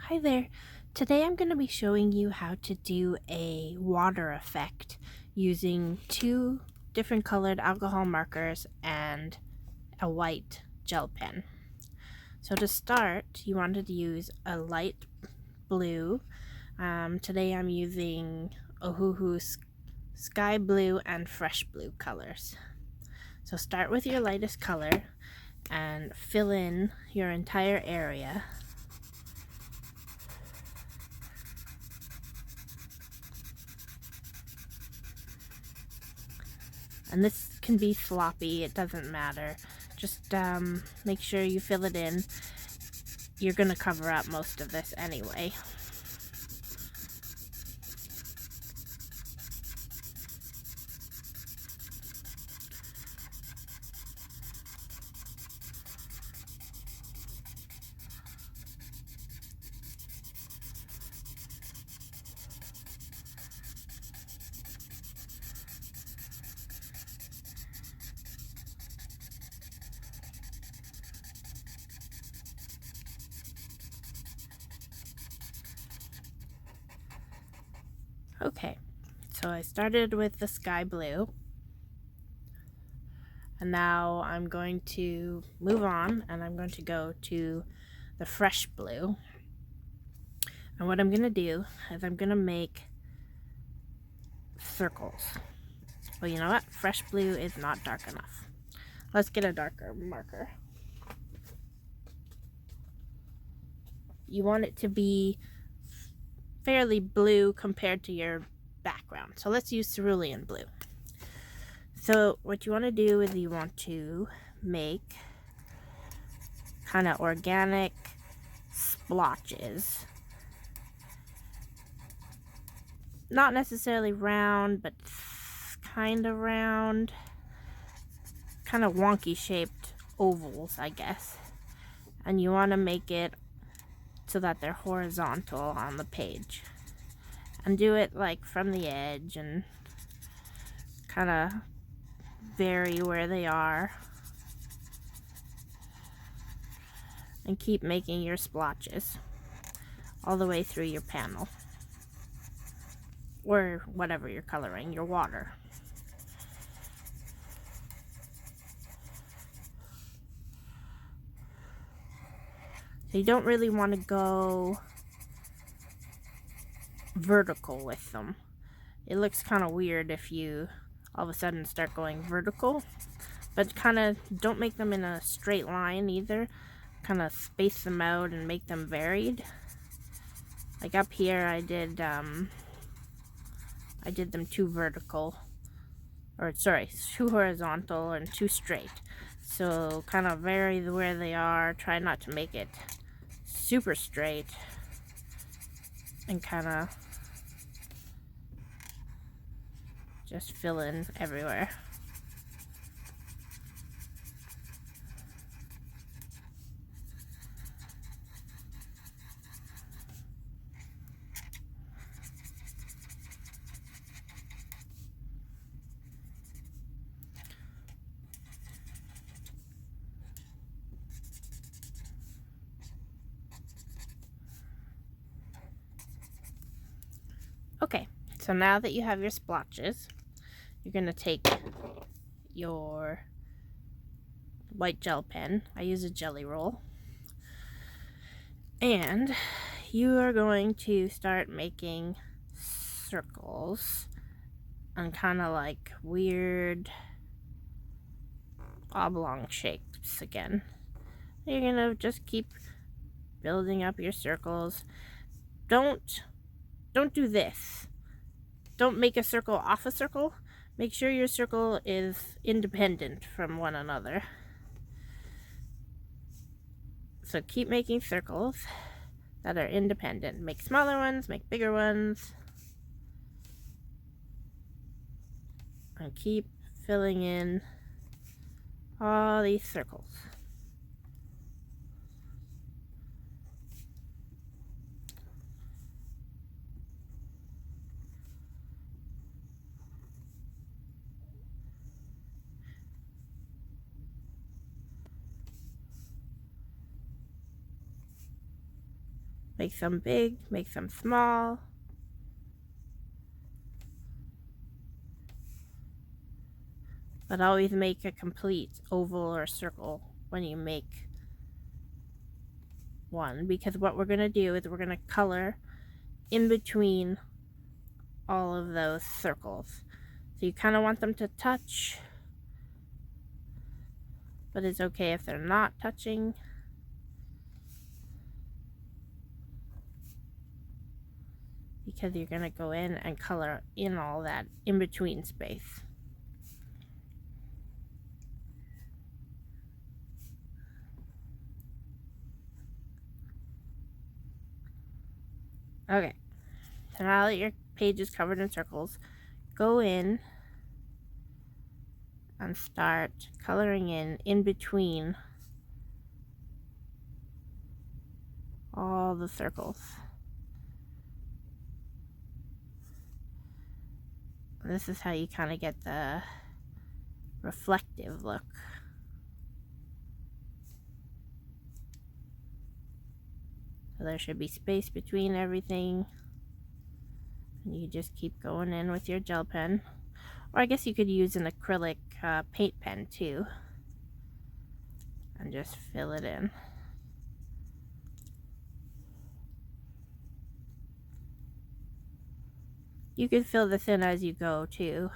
Hi there. Today I'm going to be showing you how to do a water effect using two different colored alcohol markers and a white gel pen. So to start, you wanted to use a light blue. Today I'm using Ohuhu sky blue and fresh blue colors. So start with your lightest color and fill in your entire area. And this can be sloppy, it doesn't matter. Just make sure you fill it in. You're going to cover up most of this anyway. Okay, so I started with the sky blue. And now I'm going to move on and I'm going to go to the fresh blue. And what I'm going to do is I'm going to make circles. Well, you know what? Fresh blue is not dark enough. Let's get a darker marker. You want it to be fairly blue compared to your background. So let's use cerulean blue. So what you want to do is you want to make kind of organic splotches. Not necessarily round, but kind of round. Kind of wonky shaped ovals, I guess. And you want to make it so that they're horizontal on the page. And do it like from the edge and kind of vary where they are. And keep making your splotches all the way through your panel. Or whatever you're coloring, your water. So you don't really want to go vertical with them. It looks kind of weird if you all of a sudden start going vertical, but kind of don't make them in a straight line either. Kind of space them out and make them varied. Like up here I did them two vertical, or sorry, two horizontal and two straight. So kind of vary where they are. Try not to make it super straight and kind of just fill in everywhere. Okay, so now that you have your splotches, you're going to take your white gel pen. I use a jelly roll. And you are going to start making circles and kind of like weird oblong shapes again. You're going to just keep building up your circles. Don't do this. Don't make a circle off a circle. Make sure your circle is independent from one another. So keep making circles that are independent. Make smaller ones, make bigger ones. And keep filling in all these circles. Make some big, make some small. But always make a complete oval or circle when you make one, because what we're going to do is we're going to color in between all of those circles. So you kind of want them to touch, but it's okay if they're not touching. Because you're going to go in and color in all that in between space. Okay, so now that your page is covered in circles, go in and start coloring in between all the circles. This is how you kind of get the reflective look. So there should be space between everything. And you just keep going in with your gel pen. Or I guess you could use an acrylic paint pen too. And just fill it in. You could fill this in as you go too.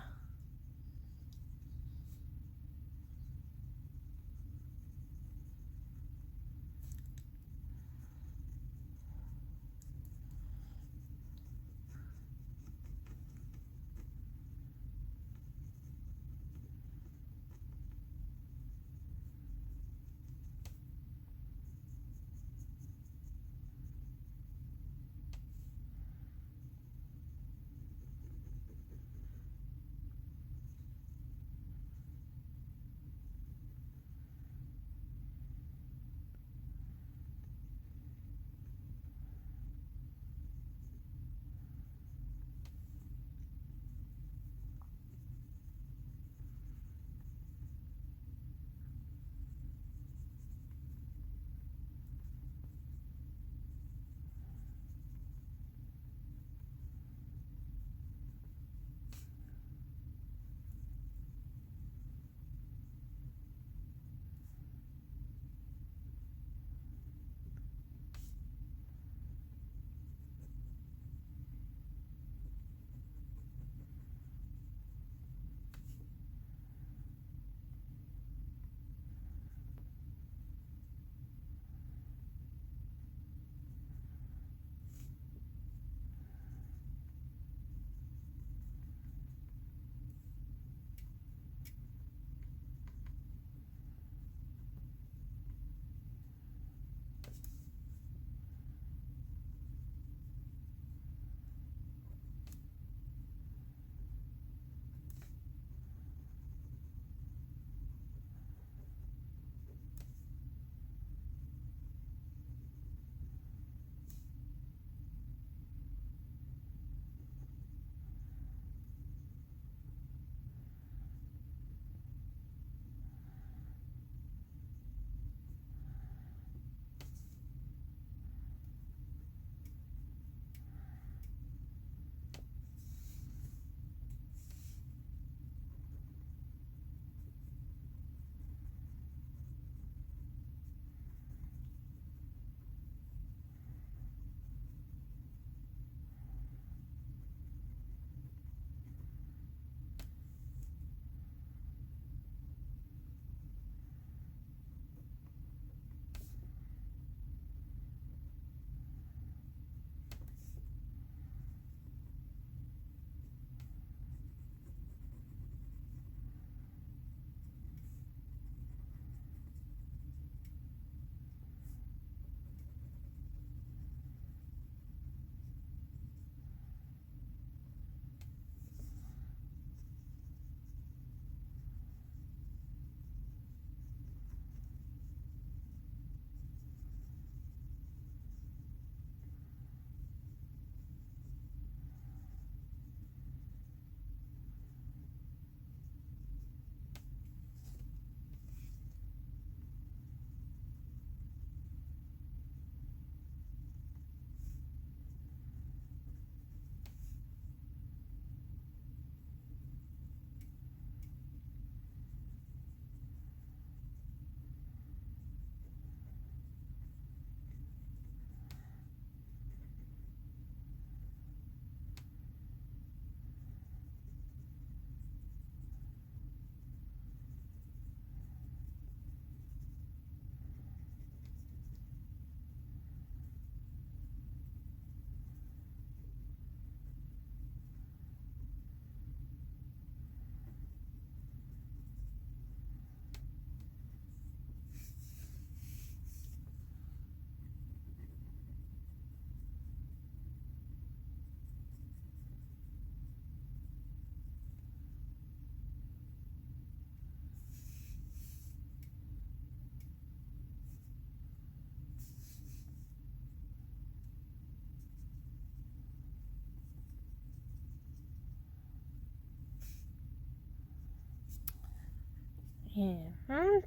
And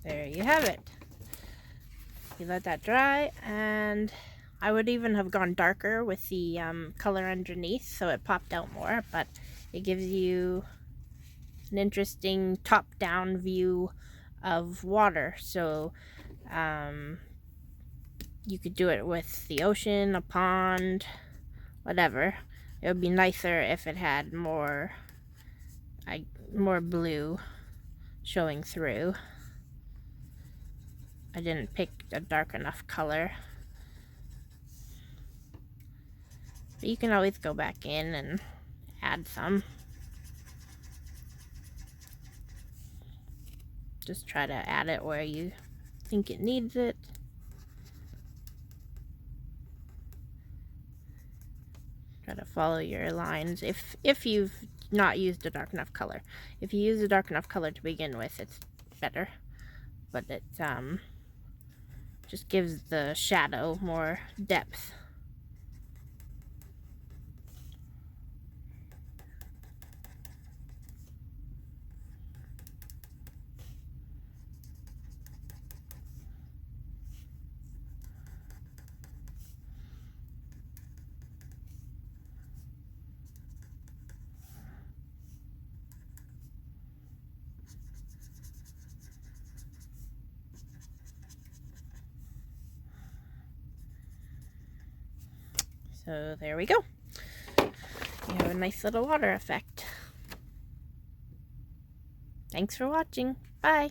there you have it. You let that dry, and I would even have gone darker with the color underneath so it popped out more, but it gives you an interesting top-down view of water. So you could do it with the ocean, a pond, whatever. It would be nicer if it had more blue showing through. I didn't pick a dark enough color. But you can always go back in and add some. Just try to add it where you think it needs it. Try to follow your lines if you've not used a dark enough color. If you use a dark enough color to begin with, it's better. But it just gives the shadow more depth. So there we go. You have a nice little water effect. Thanks for watching. Bye.